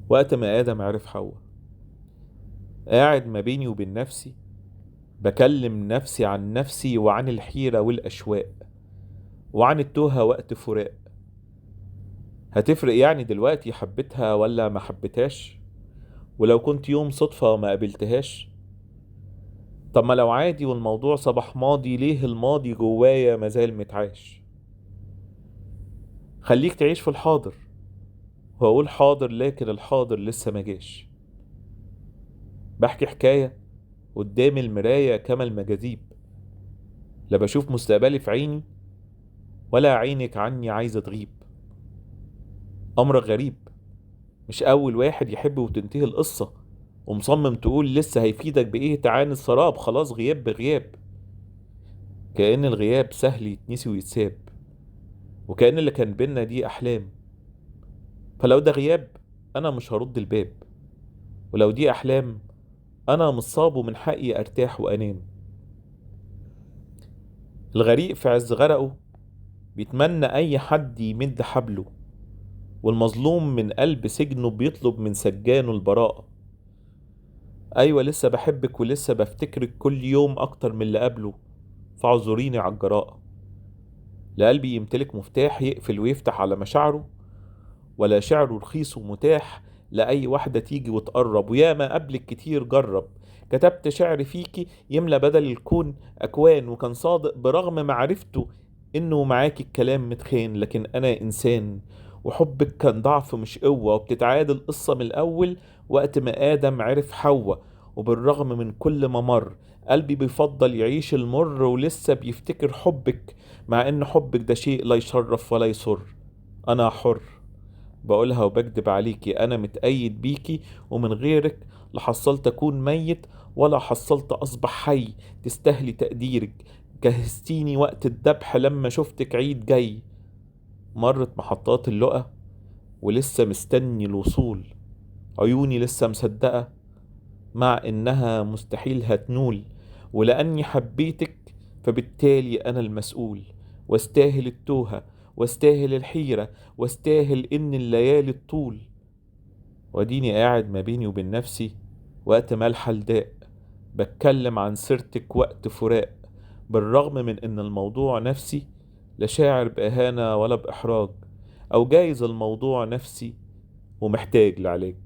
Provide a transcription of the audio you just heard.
وقت ما آدم عرف حواء. قاعد ما بيني وبين نفسي، بكلم نفسي عن نفسي وعن الحيرة والأشواق وعن التوهة وقت فراق. هتفرق يعني دلوقتي حبيتها ولا ما حبيتهاش؟ ولو كنت يوم صدفة ما قابلتهاش؟ طب ما لو عادي والموضوع صباح ماضي، ليه الماضي جوايا مازال متعاش؟ خليك تعيش في الحاضر، وأقول حاضر لكن الحاضر لسه ما جاش. بحكي حكاية قدام المراية كما المجاذيب، لا بشوف مستقبلي في عيني ولا عينك عني عايزة تغيب. أمر غريب، مش أول واحد يحب وتنتهي القصة ومصمم تقول لسه هيفيدك بإيه؟ تعاني السراب خلاص غياب بغياب. كأن الغياب سهل يتنسي ويتساب، وكأن اللي كان بينا دي أحلام. فلو ده غياب أنا مش هرد الباب، ولو دي أحلام أنا مصاب ومن حقي أرتاح وأنام. الغريق في عز غرقه بيتمنى أي حد يمد حبله، والمظلوم من قلب سجنه بيطلب من سجانه البراءة. أيوة لسه بحبك ولسه بفتكرك كل يوم أكتر من اللي قبله، فاعذريني على الجراءة. لا قلبي يمتلك مفتاح يقفل ويفتح على مشاعره، ولا شعره رخيص ومتاح لأي واحدة تيجي وتقرب. وياما قبلك كتير جرب، كتبت شعر فيكي يملى بدل الكون أكوان، وكان صادق برغم معرفته إنه معاكي الكلام متخان. لكن أنا إنسان وحبك كان ضعف مش قوة، وبتتعاد القصة من الأول وقت ما آدم عرف حواء. وبالرغم من كل ما مر قلبي بيفضل يعيش المر، ولسه بيفتكر حبك مع إن حبك ده شيء لا يشرف ولا يسر. أنا حر بقولها وبكدب عليكي، انا متأيد بيكي ومن غيرك لا حصلت اكون ميت ولا حصلت اصبح حي. تستاهلي تقديرك، جهزتيني وقت الذبح لما شفتك عيد جاي. مرت محطات اللقا ولسه مستني الوصول، عيوني لسه مصدقة مع انها مستحيل هتنول. ولاني حبيتك فبالتالي انا المسؤول، واستاهل التوهة واستاهل الحيرة واستاهل ان الليالي الطول. واديني قاعد ما بيني وبين نفسي وقت ما الحلداء، بتكلم عن سيرتك وقت فراق. بالرغم من ان الموضوع نفسي، لا شاعر بإهانة ولا بإحراج، او جايز الموضوع نفسي ومحتاج لعلاج.